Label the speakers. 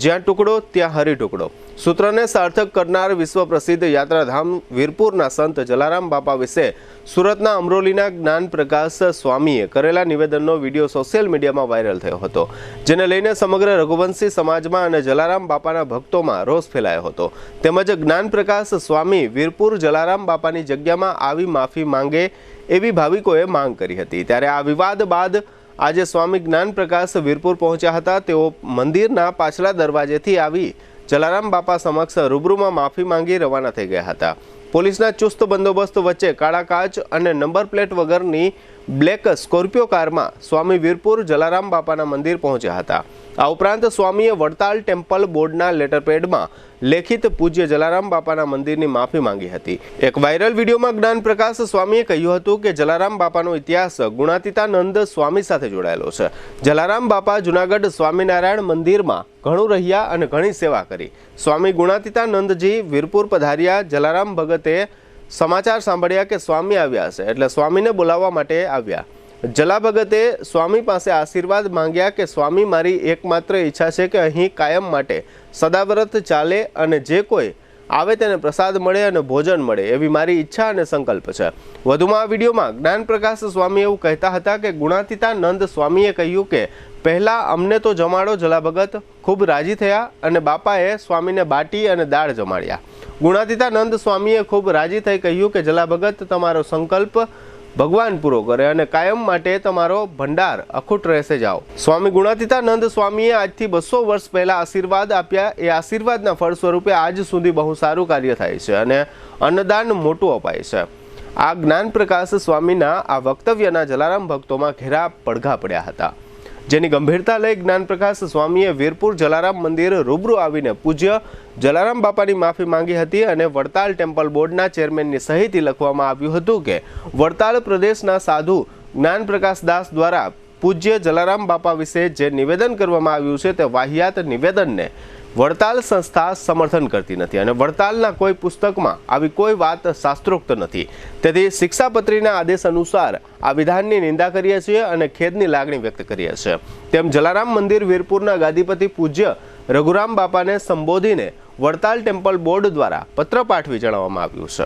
Speaker 1: જ્યાં ટુકડો ત્યાં હરી ટુકડો સૂત્રને સાર્થક કરનાર વિશ્વ પ્રસિદ્ધ યાત્રાધામ વીરપુરના સંત જલારામ બાપા વિશે સુરતના અમરોલીના જ્ઞાન પ્રકાશ સ્વામીએ કરેલા નિવેદનનો વિડીયો સોશિયલ મીડિયામાં વાયરલ થયો હતો, જેને લઈને સમગ્ર રઘુવંશી સમાજમાં અને જલારામ બાપાના ભક્તોમાં રોષ ફેલાયો હતો. તેમજ જ્ઞાન પ્રકાશ સ્વામી વીરપુર જલારામ બાપાની જગ્યામાં આવી માફી માંગે એવી ભાવિકોએ માંગ કરી હતી. ત્યારે આ વિવાદ બાદ આજે સ્વામી જ્ઞાન પ્રકાશ વીરપુર પહોંચ્યા હતા. તેઓ મંદિરના પાછલા દરવાજેથી આવી જલારામ બાપા સમક્ષ રૂબરૂમાં માફી માંગી રવાના થઈ ગયા હતા. પોલીસના ચુસ્ત બંદોબસ્ત વચ્ચે કાળા કાચ અને નંબર પ્લેટ વગરની બ્લેક સ્કોર્પિયો કારમાં સ્વામી વીરપુર જલારામ બાપાના મંદિર પહોંચ્યા હતા. આ ઉપરાંત સ્વામીએ વડતાલ ટેમ્પલ બોર્ડના લેટરપેડમાં લેખિત પૂજ્ય જલારામ બાપાના મંદિરની માફી માંગી હતી. એક વાયરલ વિડીયોમાં જ્ઞાન પ્રકાશ સ્વામીએ કહ્યું હતું કે જલારામ બાપાનો ઇતિહાસ ગુણાતીતાનંદ સ્વામી સાથે જોડાયેલો છે. જલારામ બાપા જૂનાગઢ સ્વામિનારાયણ મંદિરમાં ઘણું રહ્યા અને ઘણી સેવા કરી. સ્વામી ગુણાતીતાનંદજી વીરપુર પધાર્યા. જલારામ ભગતે સમાચાર સાંભળ્યા કે સ્વામી આવ્યા છે, એટલે સ્વામીને બોલાવવા માટે આવ્યા. જલા ભગતે સ્વામી પાસે આશીર્વાદ માંગ્યા કે સ્વામી, મારી એકમાત્ર ઈચ્છા છે કે અહીં કાયમ માટે સદાવ્રત ચાલે અને જે કોઈ આવે તેને પ્રસાદ મળે અને ભોજન મળે એવી મારી ઈચ્છા અને સંકલ્પ છે. વધુમાં આ વિડીયોમાં જ્ઞાન પ્રકાશ સ્વામી એવું કહેતા હતા કે ગુણાતીતાનંદ સ્વામીએ કહ્યું કે પહેલા અમને તો જમાડો. જલા ભગત ખૂબ રાજી થયા અને બાપાએ સ્વામીને બાટી અને દાળ જમાડ્યા. ગુણાતીતાનંદ સ્વામીએ ખૂબ રાજી થઈ કહ્યું કે જલા ભગત, તમારો સંકલ્પ ભગવાન પૂરો કરે અને કાયમ માટે તમારો ભંડાર અખૂટ રહેશે. જાઓ. સ્વામી ગુણાતીતાનંદ સ્વામીએ આજથી 200 વર્ષ પહેલા આશીર્વાદ આપ્યા. એ આશીર્વાદના ફળ સ્વરૂપે આજ સુધી બહુ સારું કાર્ય થાય છે અને અન્નદાન મોટું અપાય છે. આ જ્ઞાન પ્રકાશ સ્વામીના આ વક્તવ્યના જલારામ ભક્તોમાં ઘેરા પડઘા પડ્યા હતા, જેની ગંભીરતા લઈ જ્ઞાન પ્રકાશ સ્વામીએ વીરપુર જલારામ મંદિર રૂબરૂ આવીને પૂજ્ય જલારામ બાપાની માફી માંગી હતી અને વડતાલ ટેમ્પલ બોર્ડના ચેરમેનની સહીથી લખવામાં આવ્યું હતું કે વડતાલ પ્રદેશના સાધુ જ્ઞાન પ્રકાશ દાસ દ્વારા પૂજ્ય જલારામ બાપા વિશે જે નિવેદન કરવામાં આવ્યું છે તે વાહિયાત નિવેદનને વડતાલ સંસ્થા સમર્થન કરતી નથી અને વડતાલના કોઈ પુસ્તકમાં આવી કોઈ વાત શાસ્ત્રોક્ત નથી. તેથી શિક્ષાપત્રીના આદેશ અનુસાર આ વિધાનની નિંદા કરીએ છીએ અને ખેદની લાગણી વ્યક્ત કરીએ છીએ. તેમ જલારામ મંદિર વીરપુરના ગાદીપતિ પૂજ્ય રઘુરામ બાપાને સંબોધીને વડતાલ ટેમ્પલ બોર્ડ દ્વારા પત્ર પાઠવી જણાવવામાં આવ્યું છે.